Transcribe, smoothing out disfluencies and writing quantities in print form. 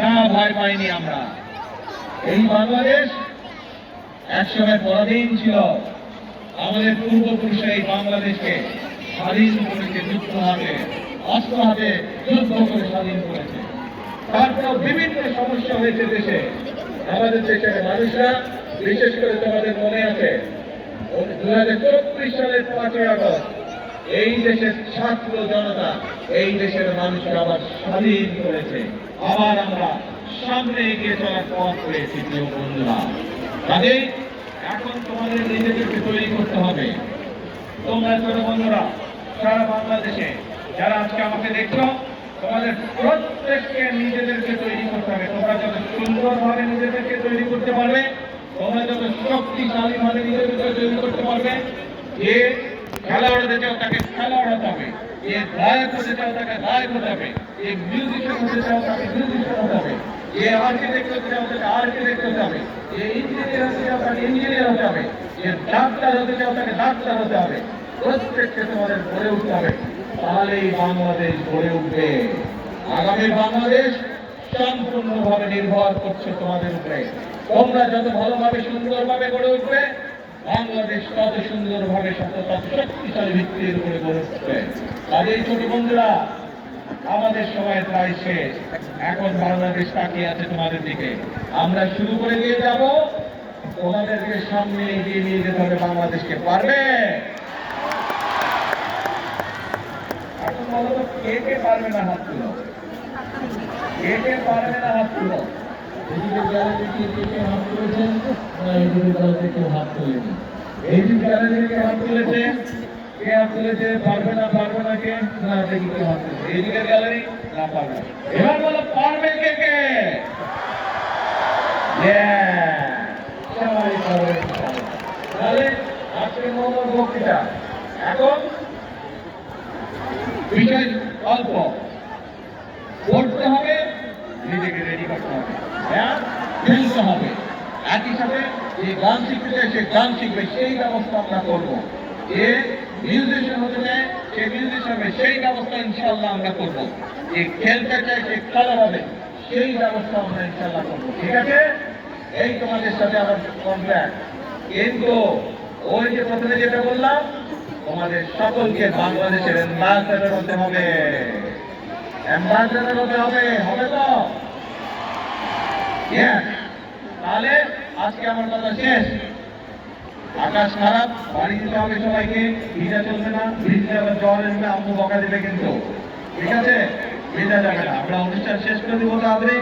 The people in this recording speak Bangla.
না ভয় পাইনি আমরা। এই বাংলাদেশ একসময় পরাধীন ছিল। আমাদের পূর্বপুরুষরা এই বাংলাদেশকে স্বাধীন করেছে, যুদ্ধ হাতে, অস্ত্র হাতে যুদ্ধ করে স্বাধীন করেছে। তারপরেও বিভিন্ন সমস্যা হয়েছে দেশে। আমাদের দেশের মানুষরা, বিশেষ করে তোমাদের মনে আছে 2034 সালের 5ই আগস্ট এই দেশের ছাত্র জনতা এই দেশের মানুষকে আবার স্বাধীন করেছে। আবার আমরা সামনে এগিয়ে চলার পথ পেয়েছি। প্রিয় বন্ধুরা, কাজেই এখন তোমাদের নিজেদেরকে তৈরি করতে হবে। তোমরা ছোট বন্ধুরা সারা বাংলাদেশে যারা আজকে আমাকে দেখছো, তোমাদের প্রত্যেককে নিজেদেরকে তৈরি করতে হবে। তোমরা যত সুন্দরভাবে নিজেদেরকে তৈরি করতে পারবে, তোমরা যত শক্তিশালী ভাবে নিজেদেরকে তৈরি করতে পারবে। যে খেলোয়াড় হতে চাও তাকে খেলোয়াড় হতে হবে, যে গায়ক হতে চাও তাকে গায়ক হতে হবে, যে মিউজিশিয়ান হতে চাও তাকে মিউজিশিয়ান হতে হবে, যে আর্কিটেক্ট হতে চাও তাকে আর্কিটেক্ট হতে হবে, যে ইঞ্জিনিয়ার হতে চাও তাকে ইঞ্জিনিয়ার হতে হবে, যে ডাক্তার হতে চাও তাকে ডাক্তার হতে হবে। প্রত্যেককে তোমাদের গড়ে উঠতে হবে, তাহলেই বাংলাদেশ গড়ে উঠবে। আগামী বাংলাদেশ সম্পূর্ণভাবে নির্ভর করছে তোমাদের উপরে। তোমরা যত ভালোভাবে সুন্দরভাবে গড়ে উঠবে, বাংলাদেশ তত সুন্দরভাবে তত শক্তিশালী ভিত্তির উপরে গড়ে উঠবে। কাজেই ছোট বন্ধুরা, আমাদের সময় প্রায় শেষ। এখন বাংলাদেশ তাকিয়ে আছে তোমাদের দিকে। আমরা শুরু করে দিয়ে যাব, তোমাদেরকে সামনে এগিয়ে নিয়ে যেতে হবে। বাংলাদেশকে পারবে? এখন বলো তো, কে কে পারবে না হাত তুলো? কে কে পারবে না হাত তুলো? এদিকে গ্যালারি থেকে হাত তুলেছেন না এদিকে গ্যালারি থেকে হাত তুলেনি? এইদিকে গ্যালারি থেকে হাত তুলেছে, কে হাত তুলেছে? পারবে না কে? না দেখি কে হাত তুলেছে। এইদিকে গ্যালারি না পারবে। এবার বলো পারবে কে কে? সবাই পারবে। তাহলে আজকে মনোর বক্তৃতা এখন বিষয় অল্প, পড়তে হবে, নিজেকে রেডি করতে হবে, খেলতে হবে। একই সাথে যে গান শিখতে চায় সে গান শিখবে, সেই ব্যবস্থা আমরা করবো। যে মিউজিশিয়ান হতে চায় সে মিউজিশিয়ান হবে, সেই ব্যবস্থা ইনশাল্লাহ আমরা করবো। যে খেলতে চায় সে খেলা হবে, সেই ব্যবস্থা আমরা ইনশাল্লাহ করবো। ঠিক আছে? এই তোমাদের সাথে আমার কন্ট্রাক্ট। কিন্তু ওই যে প্রথমে যেটা বললাম, তোমাদের সকলকে বাংলাদেশের অ্যাম্বাসেডর হতে হবে। অ্যাম্বাসেডর হতে হবে, হবে তো? তাহলে আজকে আমার কথা শেষ। আকাশ খারাপ, বাড়ি দিতে হবে সবাইকে। ভিজা চলবে না, ভিজলে আবার জ্বর আসবে, আম্মু বকা দেবে কিন্তু। ঠিক আছে? ভিজা যাবে না। আমরা অনুষ্ঠান শেষ করে দিব তাড়াতাড়ি।